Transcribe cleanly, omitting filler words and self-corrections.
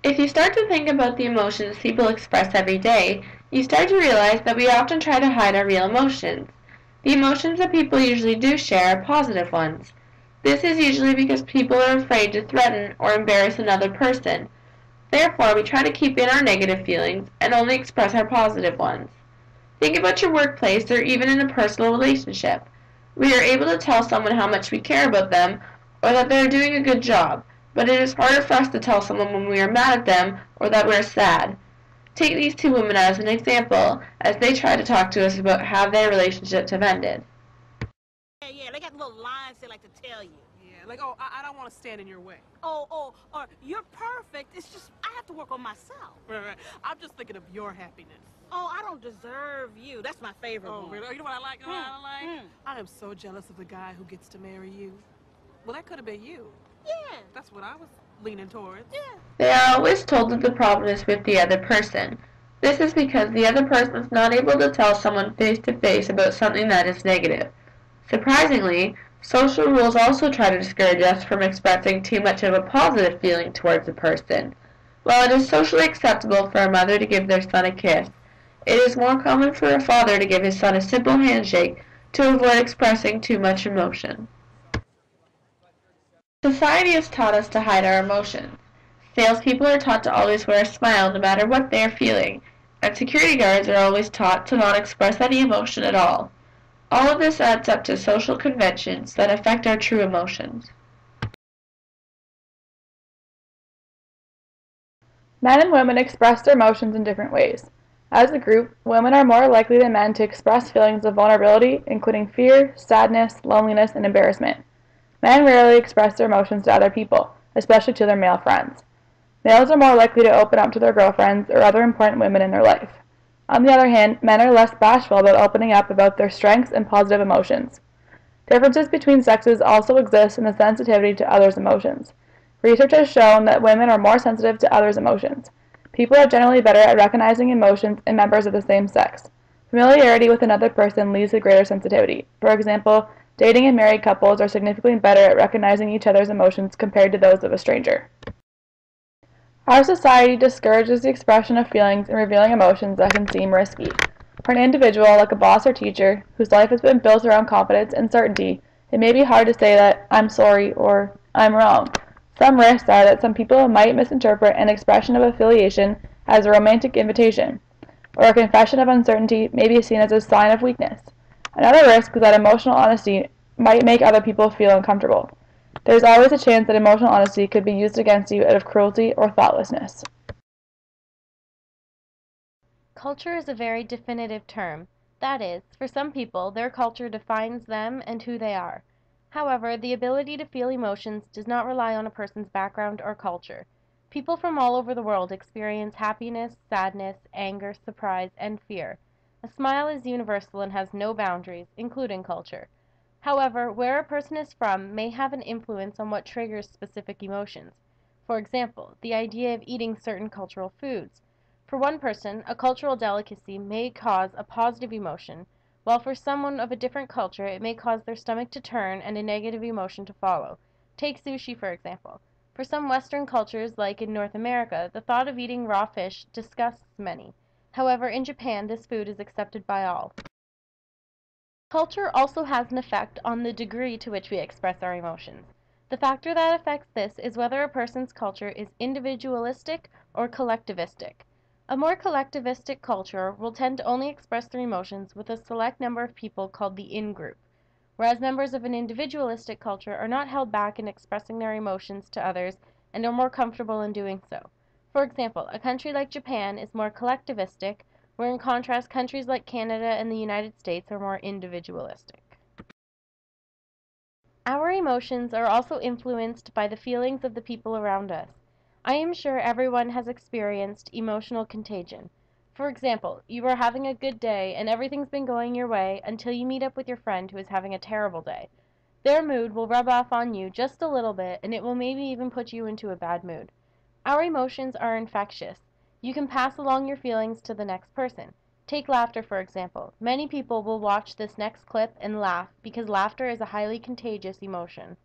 If you start to think about the emotions people express every day, you start to realize that we often try to hide our real emotions. The emotions that people usually do share are positive ones. This is usually because people are afraid to threaten or embarrass another person. Therefore, we try to keep in our negative feelings and only express our positive ones. Think about your workplace or even in a personal relationship. We are able to tell someone how much we care about them or that they are doing a good job, but it is harder for us to tell someone when we are mad at them or that we are sad. Take these two women as an example as they try to talk to us about how their relationships have ended. Yeah, they got little lines they like to tell you. Yeah, like, oh, I don't want to stand in your way. Or you're perfect. It's just I have to work on myself. Right. I'm just thinking of your happiness. Oh, I don't deserve you. That's my favorite one. Really? Oh, you know what I like? I am so jealous of the guy who gets to marry you. Well, that could have been you. Yeah. That's what I was leaning towards. Yeah. They are always told that the problem is with the other person. This is because the other person is not able to tell someone face to face about something that is negative. Surprisingly, social rules also try to discourage us from expressing too much of a positive feeling towards a person. While it is socially acceptable for a mother to give their son a kiss, it is more common for a father to give his son a simple handshake to avoid expressing too much emotion. Society has taught us to hide our emotions. Salespeople are taught to always wear a smile no matter what they are feeling, and security guards are always taught to not express any emotion at all. All of this adds up to social conventions that affect our true emotions. Men and women express their emotions in different ways. As a group, women are more likely than men to express feelings of vulnerability, including fear, sadness, loneliness, and embarrassment. Men rarely express their emotions to other people, especially to their male friends. Males are more likely to open up to their girlfriends or other important women in their life. On the other hand, men are less bashful about opening up about their strengths and positive emotions. Differences between sexes also exist in the sensitivity to others' emotions. Research has shown that women are more sensitive to others' emotions. People are generally better at recognizing emotions in members of the same sex. Familiarity with another person leads to greater sensitivity. For example, dating and married couples are significantly better at recognizing each other's emotions compared to those of a stranger. Our society discourages the expression of feelings and revealing emotions that can seem risky. For an individual, like a boss or teacher, whose life has been built around confidence and certainty, it may be hard to say that "I'm sorry" or "I'm wrong." Some risks are that some people might misinterpret an expression of affiliation as a romantic invitation, or a confession of uncertainty may be seen as a sign of weakness. Another risk is that emotional honesty might make other people feel uncomfortable. There is always a chance that emotional honesty could be used against you out of cruelty or thoughtlessness. Culture is a very definitive term. That is, for some people, their culture defines them and who they are. However, the ability to feel emotions does not rely on a person's background or culture. People from all over the world experience happiness, sadness, anger, surprise, and fear. A smile is universal and has no boundaries, including culture. However, where a person is from may have an influence on what triggers specific emotions. For example, the idea of eating certain cultural foods. For one person, a cultural delicacy may cause a positive emotion, while for someone of a different culture it may cause their stomach to turn and a negative emotion to follow. Take sushi, for example. For some Western cultures, like in North America, the thought of eating raw fish disgusts many. However, in Japan, this food is accepted by all. Culture also has an effect on the degree to which we express our emotions. The factor that affects this is whether a person's culture is individualistic or collectivistic. A more collectivistic culture will tend to only express their emotions with a select number of people called the in-group, whereas members of an individualistic culture are not held back in expressing their emotions to others and are more comfortable in doing so. For example, a country like Japan is more collectivistic, where in contrast countries like Canada and the United States are more individualistic. Our emotions are also influenced by the feelings of the people around us. I am sure everyone has experienced emotional contagion. For example, you are having a good day and everything's been going your way until you meet up with your friend who is having a terrible day. Their mood will rub off on you just a little bit and it will maybe even put you into a bad mood. Our emotions are infectious. You can pass along your feelings to the next person. Take laughter, for example. Many people will watch this next clip and laugh because laughter is a highly contagious emotion.